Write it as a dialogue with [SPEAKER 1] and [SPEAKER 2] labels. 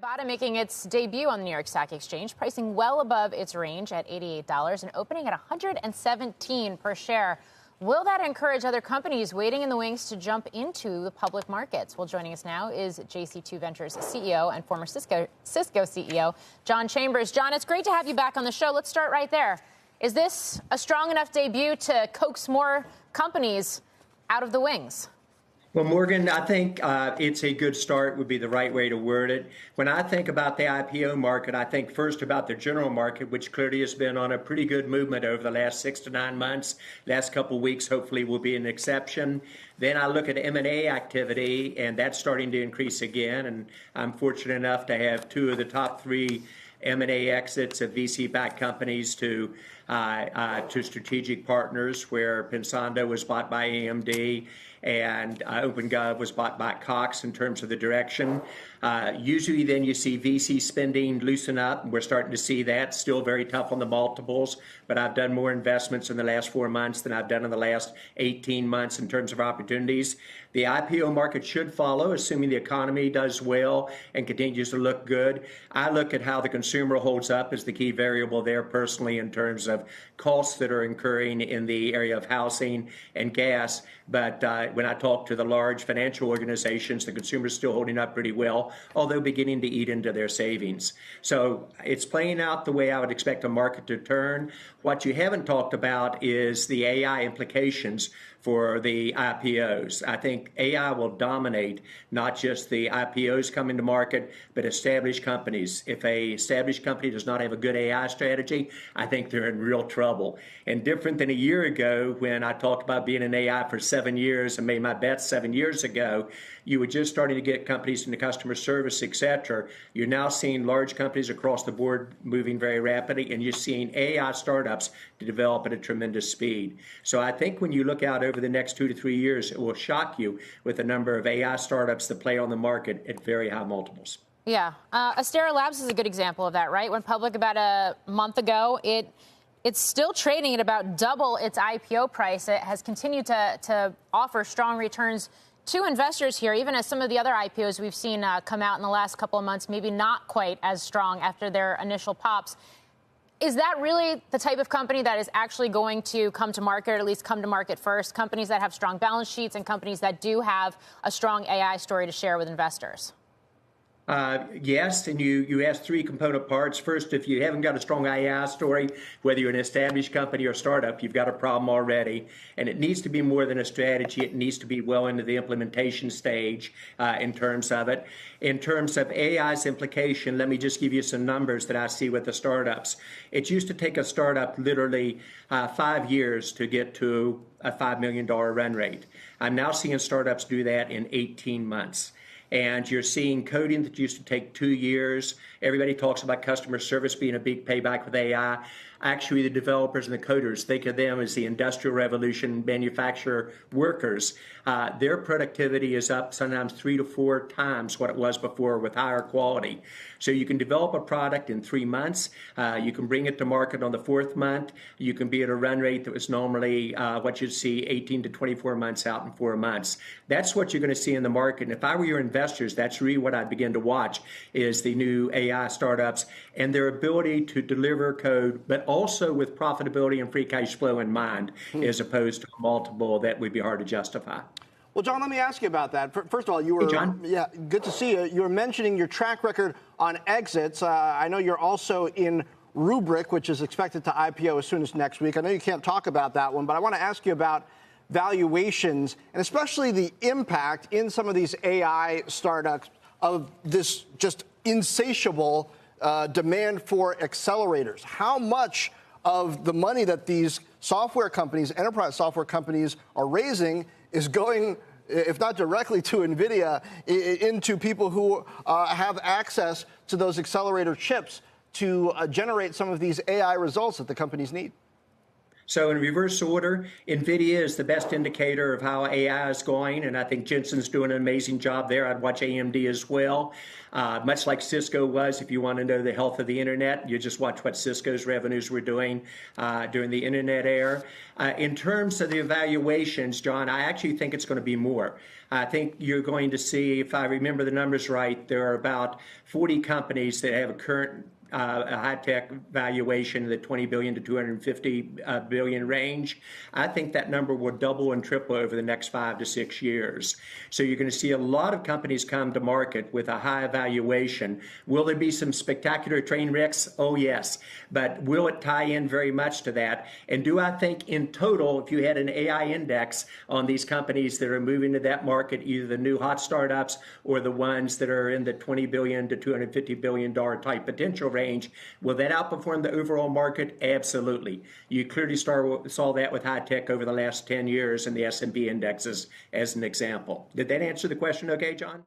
[SPEAKER 1] Ibotta making its debut on the New York Stock Exchange, pricing well above its range at $88 and opening at $117 per share. Will that encourage other companies waiting in the wings to jump into the public markets? Well, joining us now is JC2 Ventures CEO and former Cisco CEO, John Chambers. John, it's great to have you back on the show. Let's start right there. Is this a strong enough debut to coax more companies out of the wings?
[SPEAKER 2] Well, Morgan, I think it's a good start would be the right way to word it. When I think about the IPO market, I think first about the general market, which clearly has been on a pretty good movement over the last 6 to 9 months. Last couple of weeks, hopefully, will be an exception. Then I look at M&A activity, and that's starting to increase again. And I'm fortunate enough to have 2 of the top 3 M&A exits of VC-backed companies to strategic partners, where Pensando was bought by AMD and OpenGov was bought by Cox in terms of the direction. Usually then you see VC spending loosen up. We're starting to see that. Still very tough on the multiples, but I've done more investments in the last 4 months than I've done in the last 18 months in terms of opportunities. The IPO market should follow, assuming the economy does well and continues to look good. I look at how the consumer holds up as the key variable there personally in terms of costs that are incurring in the area of housing and gas. But when I talk to the large financial organizations, the consumer is still holding up pretty well, although beginning to eat into their savings. So it's playing out the way I would expect a market to turn. What you haven't talked about is the AI implications for the IPOs. I think AI will dominate not just the IPOs coming to market, but established companies. If a established company does not have a good AI strategy, I think they're in real trouble. And different than a year ago when I talked about being in AI for 7 years and made my bets 7 years ago, you were just starting to get companies into customer service, et cetera. You're now seeing large companies across the board moving very rapidly, and you're seeing AI startups to develop at a tremendous speed. So I think when you look out over the next 2 to 3 years, it will shock you with the number of AI startups that play on the market at very high multiples.
[SPEAKER 1] Yeah. Astera Labs is a good example of that, right? Went public about a month ago. It's still trading at about double its IPO price. It has continued to offer strong returns to investors here, even as some of the other IPOs we've seen come out in the last couple of months, maybe not quite as strong after their initial pops. Is that really the type of company that is actually going to come to market, or at least come to market first? Companies that have strong balance sheets and companies that do have a strong AI story to share with investors?
[SPEAKER 2] Yes, and you asked 3 component parts. First, if you haven't got a strong AI story, whether you're an established company or startup, you've got a problem already. And it needs to be more than a strategy. It needs to be well into the implementation stage in terms of it. In terms of AI's implication, let me just give you some numbers that I see with the startups. It used to take a startup literally 5 years to get to a $5 million run rate. I'm now seeing startups do that in 18 months. And you're seeing coding that used to take 2 years. Everybody talks about customer service being a big payback with AI. Actually, the developers and the coders think of them as the industrial revolution manufacturer workers. Their productivity is up sometimes 3 to 4 times what it was before with higher quality. So you can develop a product in 3 months. You can bring it to market on the 4th month. You can be at a run rate that was normally what you'd see 18 to 24 months out in 4 months. That's what you're going to see in the market. And if I were your investors, that's really what I'd begin to watch is the new AI startups and their ability to deliver code, but also with profitability and free cash flow in mind, as opposed to a multiple that would be hard to justify.
[SPEAKER 3] Well, John, let me ask you about that. First of all, you were,
[SPEAKER 2] hey, John.
[SPEAKER 3] Yeah, good to see you. You were mentioning your track record on exits. I know you're also in Rubrik, which is expected to IPO as soon as next week. I know you can't talk about that one, but I want to ask you about valuations and especially the impact in some of these AI startups of this just insatiable demand for accelerators. How much of the money that these software companies, enterprise software companies, are raising is going, if not directly to NVIDIA, into people who have access to those accelerator chips to generate some of these AI results that the companies need?
[SPEAKER 2] So in reverse order, NVIDIA is the best indicator of how AI is going, and I think Jensen's doing an amazing job there. I'd watch AMD as well. Much like Cisco was, if you want to know the health of the internet, you just watch what Cisco's revenues were doing during the internet era. In terms of the evaluations, John, I actually think it's going to be more. I think you're going to see, if I remember the numbers right, there are about 40 companies that have a current a high-tech valuation in the 20 billion to 250 billion range. I think that number will double and triple over the next 5 to 6 years. So you're going to see a lot of companies come to market with a high valuation. Will there be some spectacular train wrecks? Oh, yes. But will it tie in very much to that? And do I think in total, if you had an AI index on these companies that are moving to that market, either the new hot startups or the ones that are in the 20 billion to 250 billion dollar type potential range, will that outperform the overall market? Absolutely. You clearly saw that with high tech over the last 10 years in the S&P indexes as an example. Did that answer the question okay, John?